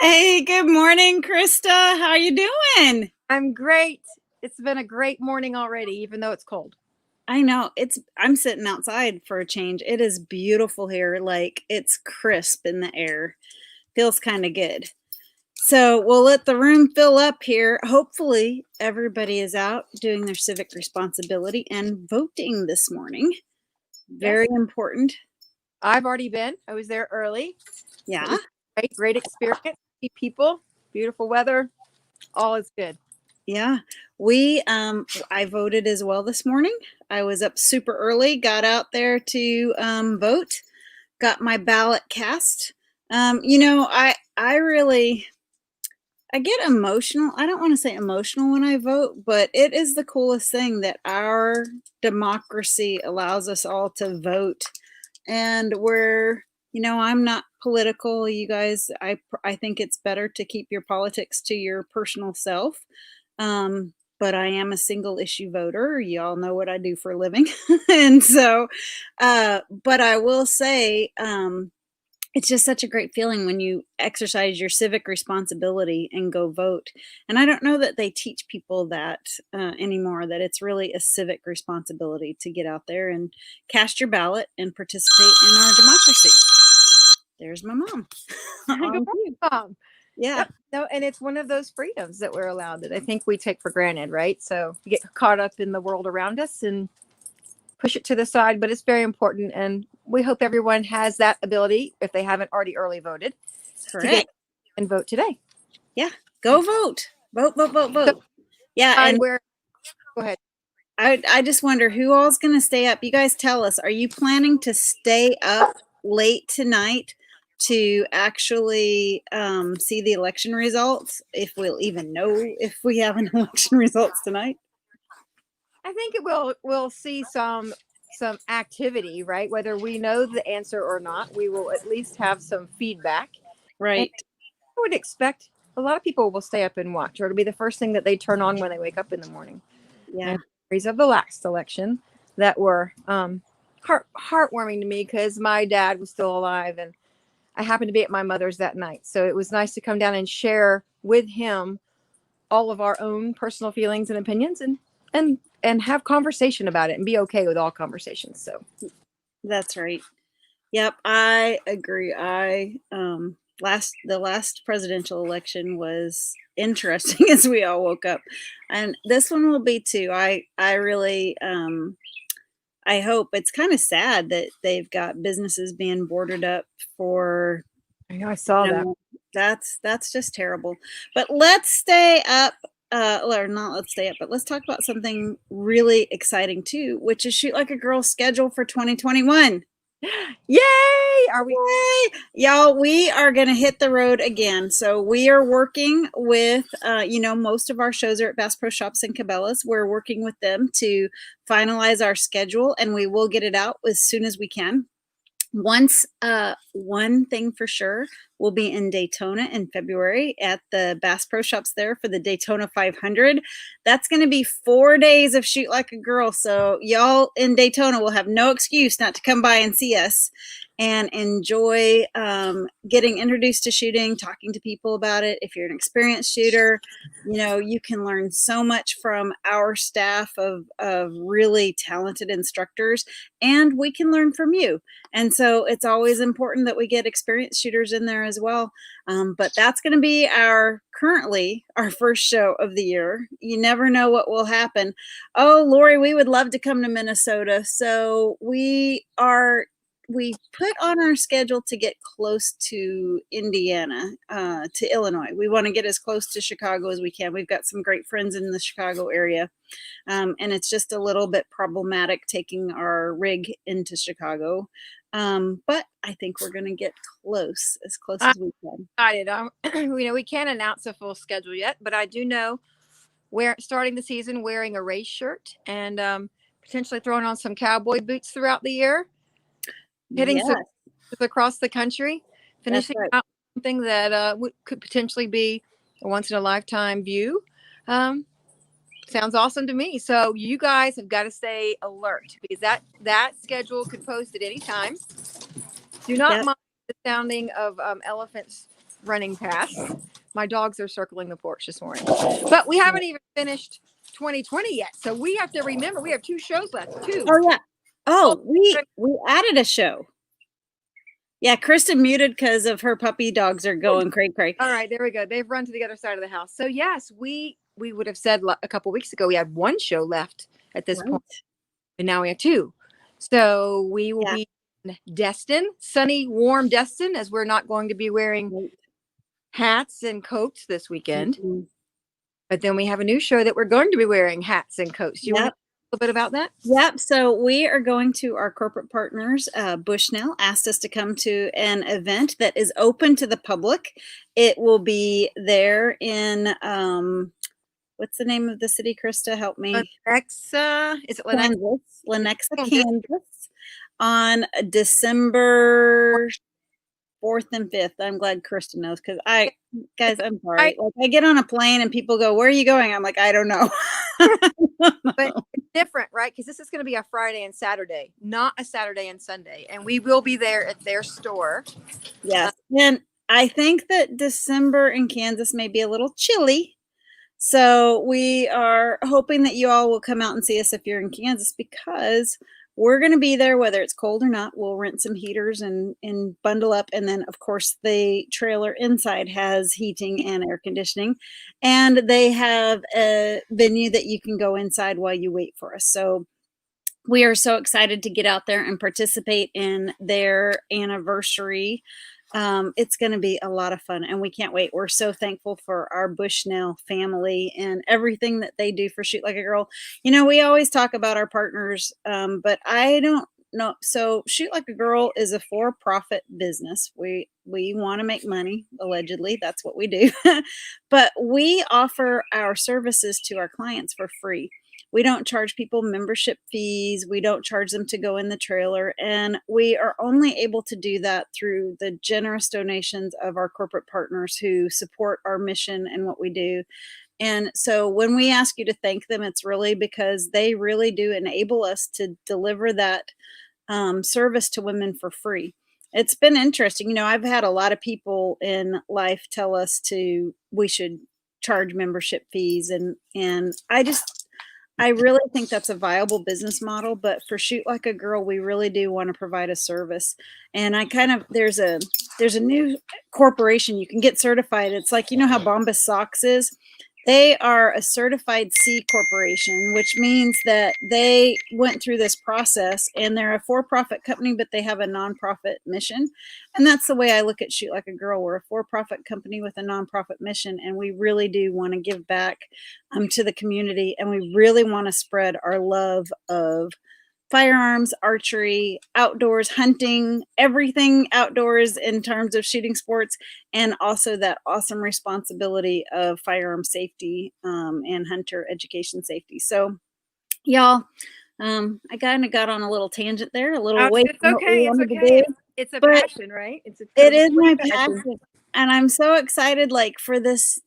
Hey, good morning, Christa. How you doing? I'm great. It's been a great morning already, even though it's cold. I know I'm sitting outside for a change. It is beautiful here. Like it's crisp in the air. Feels kind of good. So we'll let the room fill up here. Hopefully everybody is out doing their civic responsibility and voting this morning. Yes, Very important. I've already been. I was there early. It Yeah. was great experience. See people, beautiful weather. All is good. Yeah. I voted as well this morning. I was up super early, got out there to vote, got my ballot cast. I really I get emotional. I don't want to say emotional when I vote, but it is the coolest thing that our democracy allows us all to vote. And I'm not political, you guys. I think it's better to keep your politics to your personal self. But I am a single issue voter. Y'all know what I do for a living. And so, but I will say, it's just such a great feeling when you exercise your civic responsibility and go vote. And I don't know that they teach people that anymore, that it's really a civic responsibility to get out there and cast your ballot and participate in our democracy. There's my mom. Good On morning, cue. Mom. Yeah. Yep. No, and it's one of those freedoms that we're allowed that I think we take for granted, right? So we get caught up in the world around us and push it to the side, but it's very important. And we hope everyone has that ability, if they haven't already early voted, to get Correct. and vote today. Yeah. Go vote. Vote, vote, vote, So, vote. Yeah. And where, go ahead. I just wonder who all's going to stay up. You guys tell us, are you planning to stay up late tonight to actually see the election results? If we'll even know if we have an election results tonight? I think it will. We'll see some activity, right? Whether we know the answer or not, we will at least have some feedback. And Right. I would expect a lot of people will stay up and watch, or it'll be the first thing that they turn on when they wake up in the morning. Yeah. And memories of the last election that were heartwarming to me because my dad was still alive, and I happened to be at my mother's that night, so it was nice to come down and share with him all of our own personal feelings and opinions, and have conversation about it and be okay with all conversations. So That's right. Yep, I agree. The last presidential election was interesting as we all woke up. And this one will be too. I really I hope. It's kind of sad that they've got businesses being boarded up for, I know I saw you that. know, that's just terrible. But let's stay up, or not let's stay up, but let's talk about something really exciting too, which is Shoot Like a Girl schedule for 2021. Yay! Are we? Yay! Y'all, we are going to hit the road again. So we are working with, most of our shows are at Bass Pro Shops and Cabela's. We're working with them to finalize our schedule, and we will get it out as soon as we can. One thing for sure, we'll be in Daytona in February at the Bass Pro Shops there for the Daytona 500. That's going to be 4 days of Shoot Like a Girl. So y'all in Daytona will have no excuse not to come by and see us and enjoy getting introduced to shooting, talking to people about it. If you're an experienced shooter, you can learn so much from our staff of really talented instructors, and we can learn from you. And so it's always important that we get experienced shooters in there as well. But that's going to be currently our first show of the year. You never know what will happen. Oh, Lori, we would love to come to Minnesota. So we put on our schedule to get close to Indiana, to Illinois. We want to get as close to Chicago as we can. We've got some great friends in the Chicago area. And it's just a little bit problematic taking our rig into Chicago. But I think we're going to get as close I'm as we can. excited. We can't announce a full schedule yet, but I do know we're starting the season wearing a race shirt and potentially throwing on some cowboy boots throughout the year, hitting Yes, some across the country, that's finishing right. out something that could potentially be a once in a lifetime view. Sounds awesome to me. So you guys have got to stay alert because that schedule could post at any time. Do not Yep. mind the sounding of elephants running past. My dogs are circling the porch this morning, but we haven't even finished 2020 yet. So we have to remember we have 2 shows left. 2. Oh yeah. Oh, we added a show. Yeah, Christa muted because of her puppy dogs are going cray cray. All right, there we go. They've run to the other side of the house. So yes, we would have said a couple weeks ago we had 1 show left at this point, and now we have 2. So we will be in Destin, sunny, warm Destin, as we're not going to be wearing hats and coats this weekend. Mm-hmm. But then we have a new show that we're going to be wearing hats and coats. You want to talk a little bit about that? Yep. So we are going to our corporate partners. Bushnell asked us to come to an event that is open to the public. It will be there in what's the name of the city, Christa? Help me. Lenexa. Is it Lenexa? Lenexa, Kansas, on December 4th and 5th. I'm glad Christa knows because guys, I'm sorry. Like I get on a plane and people go, "Where are you going?" I'm like, I don't know. But it's different, right? Because this is going to be a Friday and Saturday, not a Saturday and Sunday. And we will be there at their store. Yes. And I think that December in Kansas may be a little chilly. So we are hoping that you all will come out and see us if you're in Kansas, because we're going to be there whether it's cold or not. We'll rent some heaters and bundle up. And then, of course, the trailer inside has heating and air conditioning. And they have a venue that you can go inside while you wait for us. So we are so excited to get out there and participate in their anniversary. It's going to be a lot of fun, and we can't wait. We're so thankful for our Bushnell family and everything that they do for Shoot Like a Girl. You know, we always talk about our partners, but I don't know. So Shoot Like a Girl is a for-profit business. We want to make money, allegedly. That's what we do. But we offer our services to our clients for free. We don't charge people membership fees. We don't charge them to go in the trailer. And we are only able to do that through the generous donations of our corporate partners who support our mission and what we do. And so when we ask you to thank them, it's really because they really do enable us to deliver that service to women for free. It's been interesting. You know, I've had a lot of people in life tell us we should charge membership fees. And I really think that's a viable business model, but for Shoot Like a Girl, we really do want to provide a service. And there's a new corporation you can get certified. It's like, you know how Bombas Socks is? They are a certified C corporation, which means that they went through this process, and they're a for-profit company, but they have a nonprofit mission. And that's the way I look at Shoot Like a Girl. We're a for-profit company with a nonprofit mission, and we really do want to give back to the community, and we really want to spread our love of firearms, archery, outdoors, hunting, everything outdoors in terms of shooting sports, and also that awesome responsibility of firearm safety and hunter education safety. So, y'all, I kind of got on a little tangent there, a little away from what we wanted to do. It's a passion, right? It is my passion. And I'm so excited, like, for this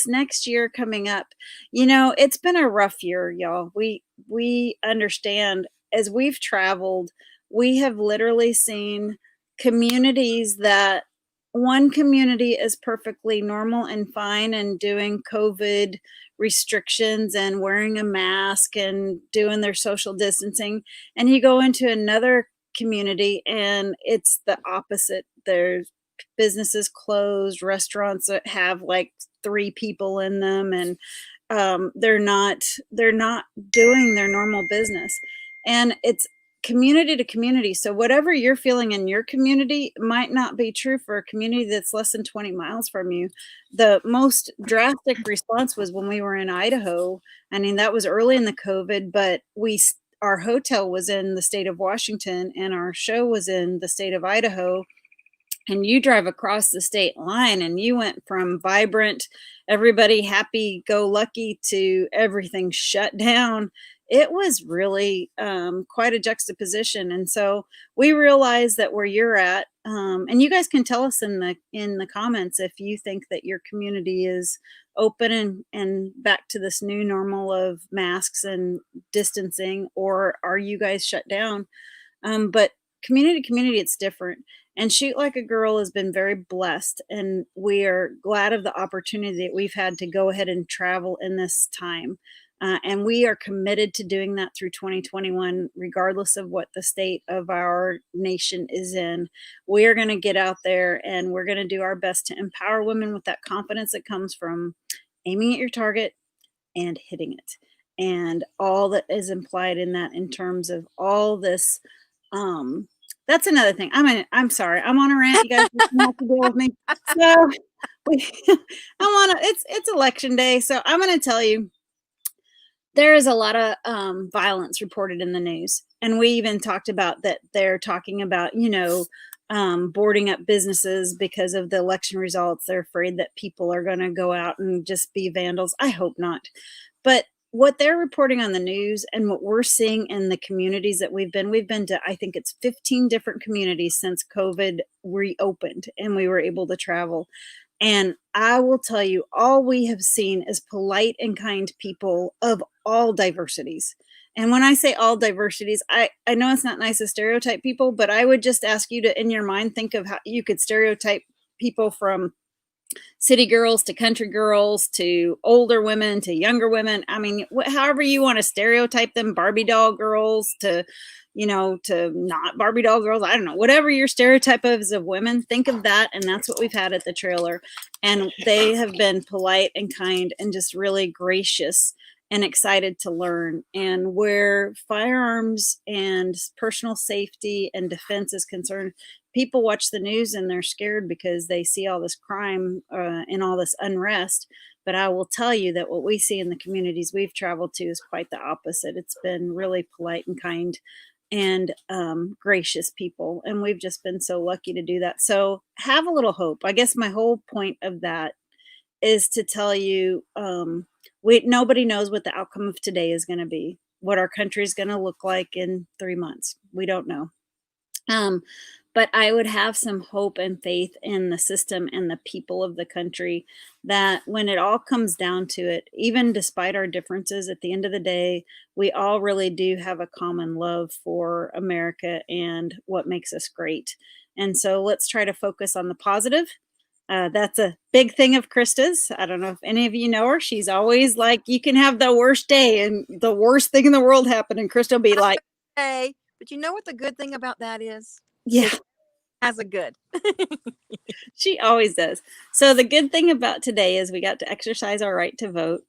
next year coming up. You know, it's been a rough year, y'all. We understand. As we've traveled, we have literally seen communities that one community is perfectly normal and fine and doing COVID restrictions and wearing a mask and doing their social distancing. And you go into another community and it's the opposite. There's businesses closed, restaurants that have like 3 people in them, and they're not doing their normal business. And it's community to community. So whatever you're feeling in your community might not be true for a community that's less than 20 miles from you. The most drastic response was when we were in Idaho. I mean, that was early in the COVID, but our hotel was in the state of Washington and our show was in the state of Idaho. And you drive across the state line and you went from vibrant, everybody happy go lucky, to everything shut down. It was really quite a juxtaposition. And so we realize that where you're at, and you guys can tell us in the comments if you think that your community is open and back to this new normal of masks and distancing, or are you guys shut down? But community to community, it's different. And Shoot Like a Girl has been very blessed, and we are glad of the opportunity that we've had to go ahead and travel in this time. And we are committed to doing that through 2021, regardless of what the state of our nation is in. We are going to get out there and we're going to do our best to empower women with that confidence that comes from aiming at your target and hitting it. And all that is implied in that in terms of all this. That's another thing. I'm sorry. I'm on a rant. You guys just have to deal with me. So it's election day. So I'm going to tell you, there is a lot of violence reported in the news. And we even talked about that they're talking about, boarding up businesses because of the election results. They're afraid that people are going to go out and just be vandals. I hope not. But what they're reporting on the news and what we're seeing in the communities that we've been to, I think it's 15 different communities since COVID reopened and we were able to travel. And I will tell you, all we have seen is polite and kind people of all diversities. And when I say all diversities, I know it's not nice to stereotype people, but I would just ask you to, in your mind, think of how you could stereotype people from city girls to country girls to older women to younger women. I mean, however you want to stereotype them, Barbie doll girls to not Barbie doll girls. I don't know, whatever your stereotype is of women, think of that. And that's what we've had at the trailer. And they have been polite and kind and just really gracious and excited to learn. And where firearms and personal safety and defense is concerned, people watch the news and they're scared because they see all this crime and all this unrest. But I will tell you that what we see in the communities we've traveled to is quite the opposite. It's been really polite and kind and gracious people. And we've just been so lucky to do that. So have a little hope. I guess my whole point of that is to tell you, nobody knows what the outcome of today is going to be, what our country is going to look like in 3 months. We don't know. But I would have some hope and faith in the system and the people of the country that when it all comes down to it, even despite our differences, at the end of the day, we all really do have a common love for America and what makes us great. And so let's try to focus on the positive. That's a big thing of Christa's. I don't know if any of you know her. She's always like, you can have the worst day and the worst thing in the world happen. And Christa will be like, hey, but you know what the good thing about that is? yeah. As a good. She always does. So the good thing about today is we got to exercise our right to vote.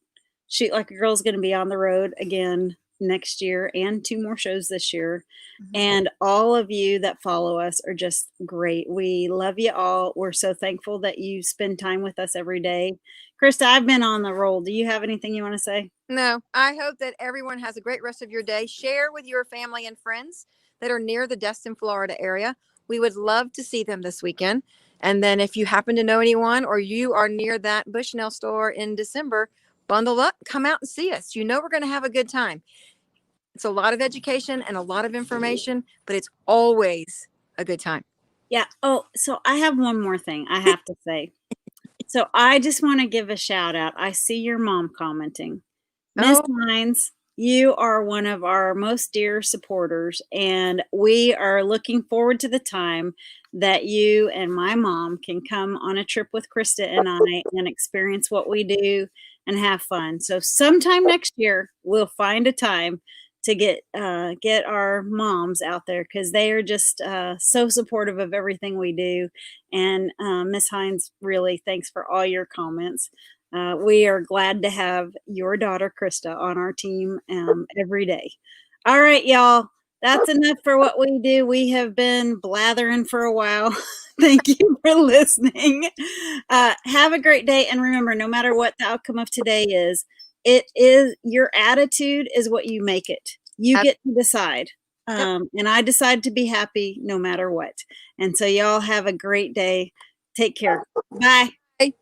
Shoot Like a Girl is going to be on the road again next year and 2 more shows this year. Mm-hmm. And all of you that follow us are just great. We love you all. We're so thankful that you spend time with us every day. Christa, I've been on the roll. Do you have anything you want to say? No, I hope that everyone has a great rest of your day. Share with your family and friends that are near the Destin, Florida area. We would love to see them this weekend. And then if you happen to know anyone or you are near that Bushnell store in December, bundle up, come out and see us. You know we're going to have a good time. It's a lot of education and a lot of information, but it's always a good time. Yeah. Oh, so I have one more thing I have to say. So I just want to give a shout out. I see your mom commenting. Miss Hines, you are one of our most dear supporters, and we are looking forward to the time that you and my mom can come on a trip with Christa and I and experience what we do and have fun. So sometime next year, we'll find a time to get our moms out there because they are just so supportive of everything we do. And Miss Hines, really, thanks for all your comments. We are glad to have your daughter, Christa, on our team every day. All right, y'all. That's enough for what we do. We have been blathering for a while. Thank you for listening. Have a great day. And remember, no matter what the outcome of today is, it is your attitude is what you make it. You get to decide. And I decide to be happy no matter what. And so y'all have a great day. Take care. Bye. Bye.